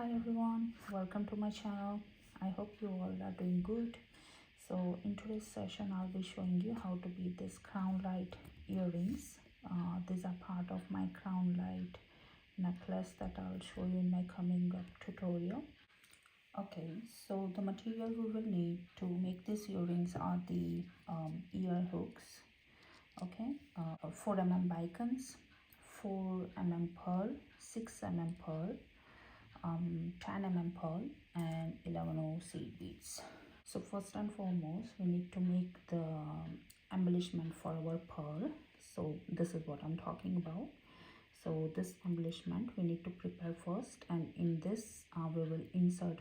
Hi everyone, welcome to my channel. I hope you all are doing good. So in today's session I'll be showing you how to bead this Crownlight earrings. These are part of my Crownlight necklace that I'll show you in my coming up tutorial. Okay, so the material we will need to make these earrings are the ear hooks. Okay, 4 mm Bicones, 4 mm pearl, 6 mm pearl, 10 mm pearl and 11 seed beads. So first and foremost we need to make the embellishment for our pearl. So this is what I'm talking about. So this embellishment we need to prepare first, and in this we will insert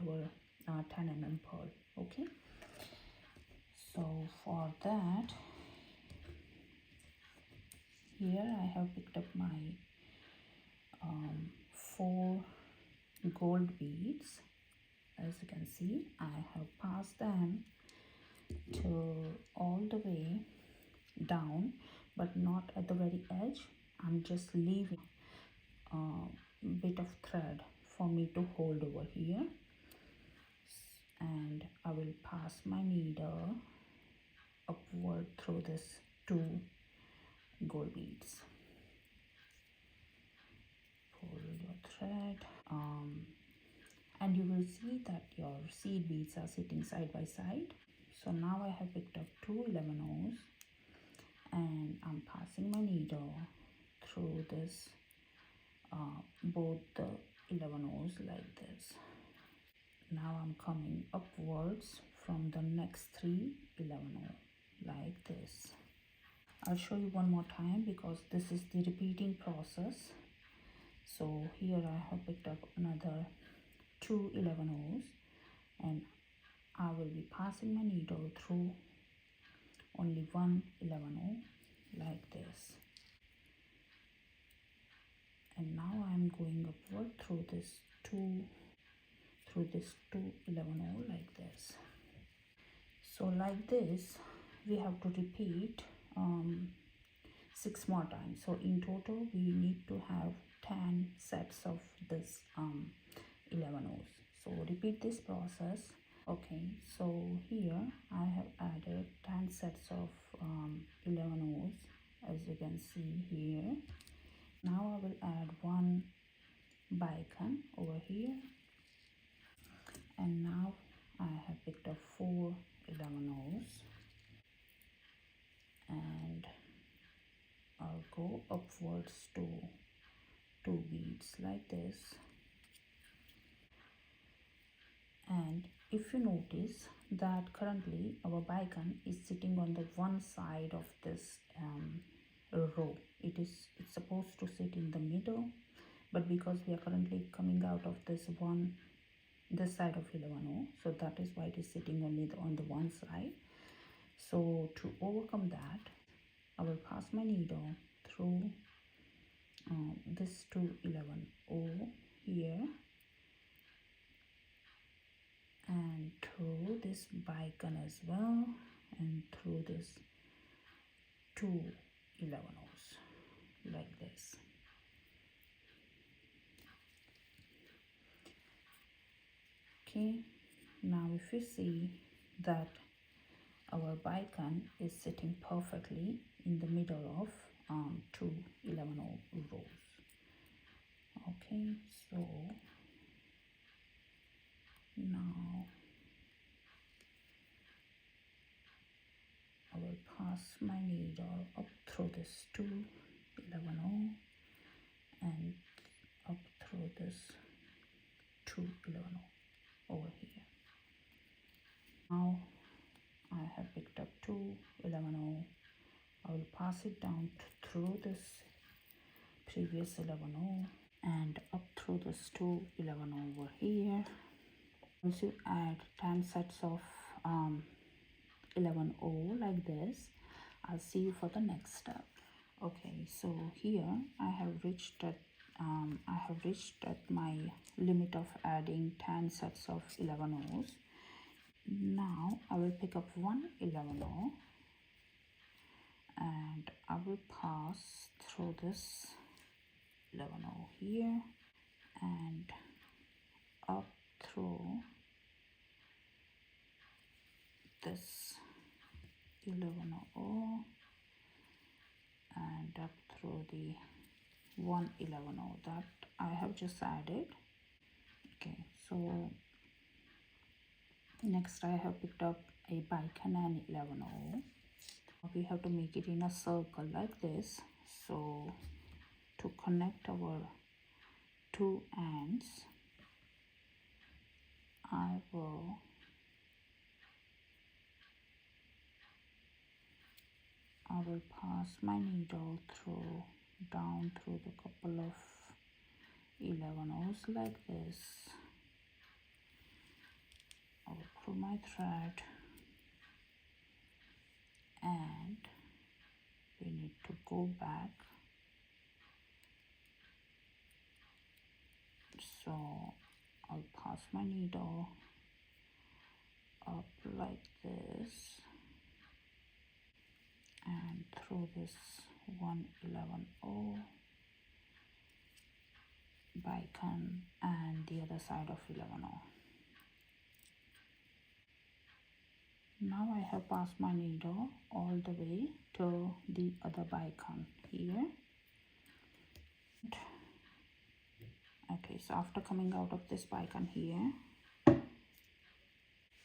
our 10 mm pearl. Okay, so for that, here I have picked up my 4 gold beads. As you can see, I have passed them to all the way down, but not at the very edge. I'm just leaving a bit of thread for me to hold over here, and I will pass my needle upward through this 2 gold beads. Pull your thread, and you will see that your seed beads are sitting side by side. So now I have picked up 2 11 and I'm passing my needle through this both the 11 like this. Now I'm coming upwards from the next 3 11 like this. I'll show you one more time because this is the repeating process. So here I have picked up another 2 11 and I will be passing my needle through only 1 11 like this, and now I am going upward through this 2 11 like this. So like this we have to repeat 6 more times. So in total we need to have 10 sets of this 11. So repeat this process. Okay, so here I have added 10 sets of 11 as you can see here. Now I will add 1 bicone over here, and now I have picked up 4 11 and I'll go upwards to 2 beads like this. And if you notice that currently our bicone is sitting on the one side of this row, it's supposed to sit in the middle, but because we are currently coming out of this side of 11, so that is why it is sitting only on the one side. So to overcome that, I will pass my needle through this 2 11 here and through this bicone as well, and through this 2 11 like this. Okay, now if you see that our bicone is sitting perfectly in the middle of 2 11 rows. Okay, so now I will pass my needle up through this 2 11 and up through this 2 11 over here. Now I have picked up 2 11. I will pass it down through this previous 11 and up through this 2 11 over here. Once you add 10 sets of 11 like this, I'll see you for the next step. Okay, so here I have reached at my limit of adding 10 sets of 11 Now I will pick up 1 11 and I will pass through this 11 here and up through this 1100 and up through the 111 that I have just added. Okay, so next I have picked up a bicon and 11 we have to make it in a circle like this. So to connect our two ends, I will pass my needle down through the couple of 11 like this. I will pull my thread and we need to go back. So I'll pass my needle up like this and through this 111 bicon and the other side of 11. Now I have passed my needle all the way to the other bicon here. Okay, so after coming out of this bicon here,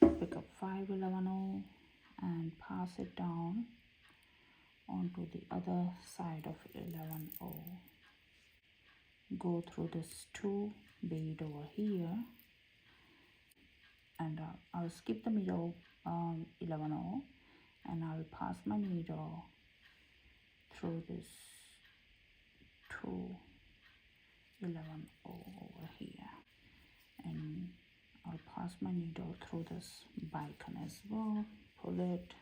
pick up 511 and pass it down onto the other side of 11. Go through this 2 bead over here and I'll skip the middle 11 and I'll pass my needle through this 2 11 over here and I'll pass my needle through this bicon as well, pull it,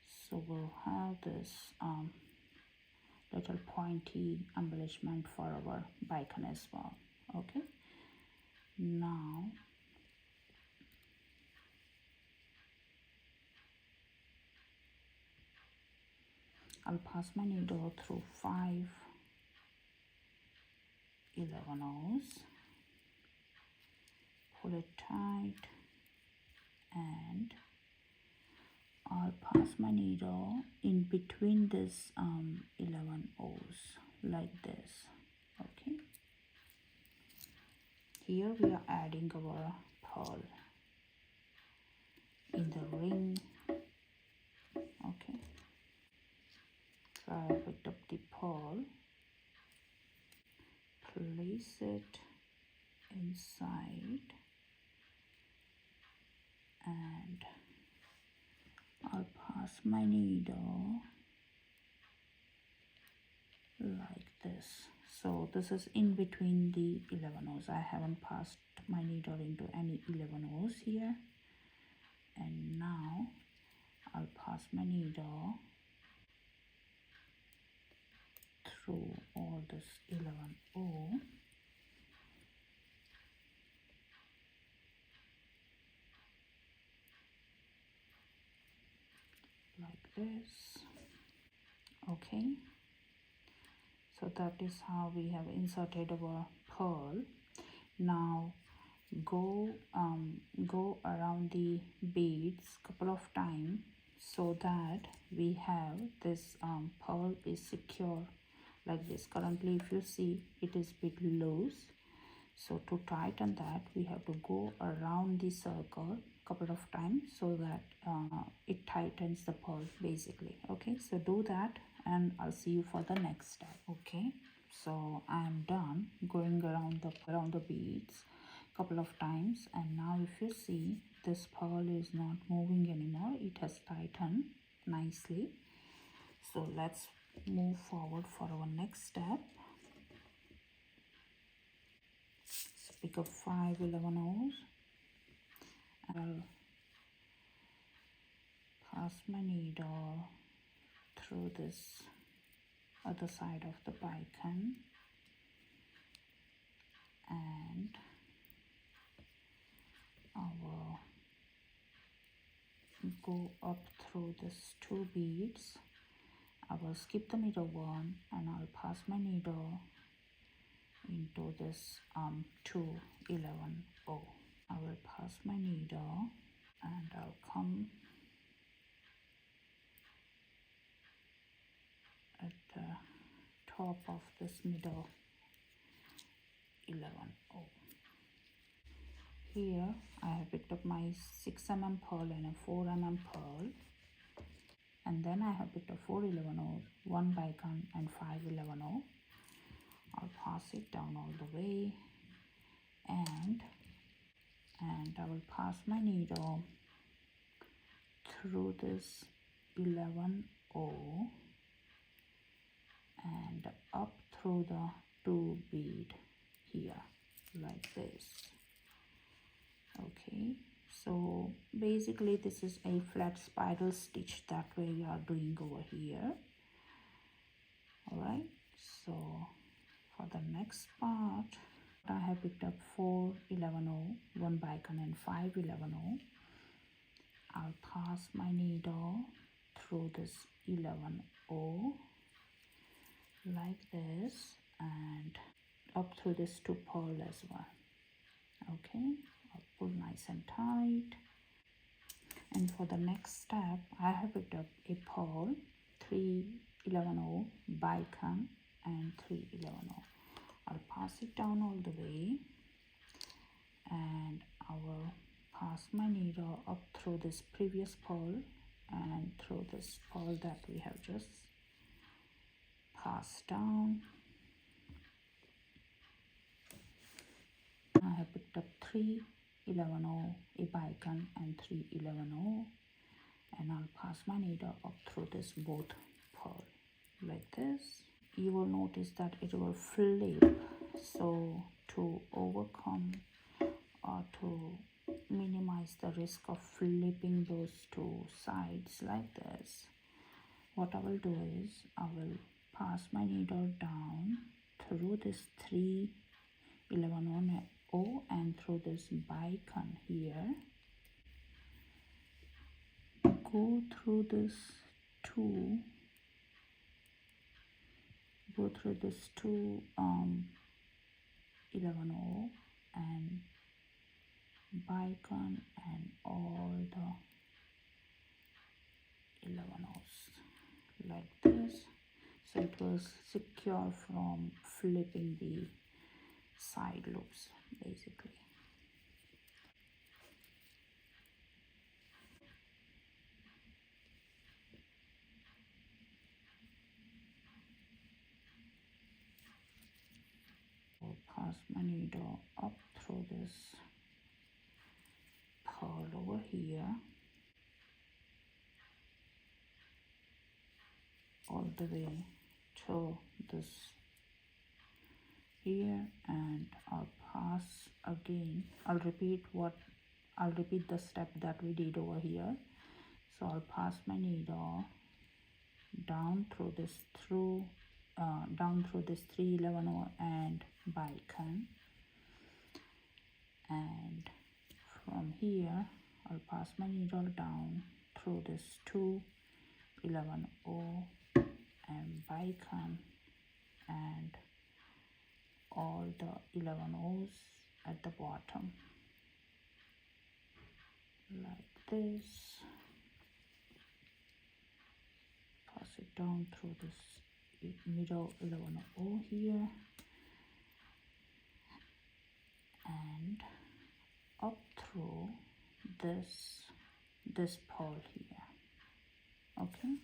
so we'll have this little pointy embellishment for our bicon as well. Okay, now I'll pass my needle through 5 11 pull it tight and I'll pass my needle in between this 11 like this. Okay, here we are adding our pearl in the ring. Okay, so I picked up the pearl, place it inside and I'll pass my needle like this. So this is in between the 11 I haven't passed my needle into any 11 here, and now I'll pass my needle through all this 11 like this. Okay, so that is how we have inserted our pearl. Now go around the beads couple of times so that we have this pearl is secure like this. Currently if you see it is bit loose, so to tighten that we have to go around the circle couple of times so that it tightens the pearl basically. Okay, so do that and I'll see you for the next step. Okay, so I'm done going around the beads couple of times, and now if you see this pearl is not moving anymore, it has tightened nicely. So let's move forward for our next step. So pick up 5 11 I'll pass my needle through this other side of the bicon and I will go up through these 2 beads. I will skip the middle one and I'll pass my needle into this 211 O. I will pass my needle and I'll come at the top of this middle 11 O. Here I have picked up my 6 mm pearl and a 4 mm pearl, and then I have picked up 411 O, 1 bicon and 511 O. I'll pass it down all the way, and I will pass my needle through this 11 O and up through the 2 bead here like this. Okay, so basically this is a flat spiral stitch that we are doing over here. All right, so for the next part I have picked up 411 O, 1 bicon and 511 O. I'll pass my needle through this 11 O like this and up through this 2 pearl as well. Okay, I'll pull nice and tight. And for the next step I have picked up a pearl, 311 O, bicon and 311 O. I'll pass it down all the way, and I will pass my needle up through this previous pearl and through this pearl that we have just passed down. I have picked up 311 O, a bicon and 311 O, and I'll pass my needle up through this both pearl like this. You will notice that it will flip, so to overcome or to minimize the risk of flipping those two sides like this, what I will do is I will pass my needle down through this 311 O and through this bicon here, go through this 2 11 O and bicon and all the 11 O's like this, so it will secure from flipping the side loops basically. I'll pass my needle up through this pearl over here all the way to this here, and I'll pass again. I'll repeat the step that we did over here. So I'll pass my needle down through this 311 O and bicon, and from here I'll pass my needle down through this 211 O and bicon and all the 11 O's at the bottom like this. Pass it down through this middle 11 O here and up through this pearl here. Okay,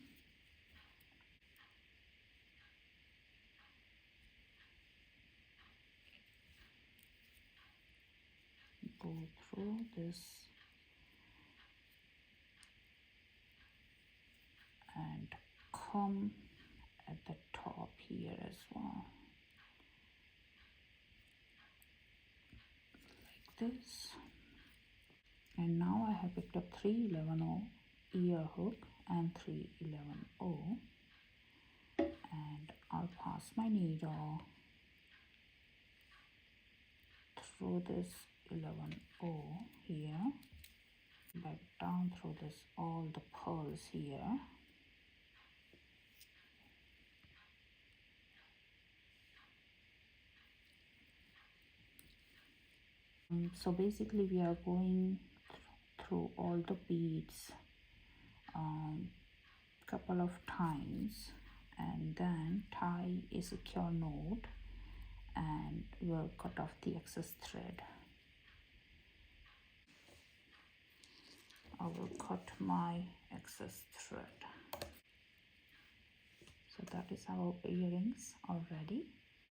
go through this and come at the top here as well like this. And now I have picked up 311 O ear hook and 311 O, and I'll pass my needle through this 11 O here, back down through this all the pearls here, So basically we are going through all the beads couple of times, and then tie a secure knot and we'll cut off the excess thread. I will cut my excess thread. So that is our earrings already.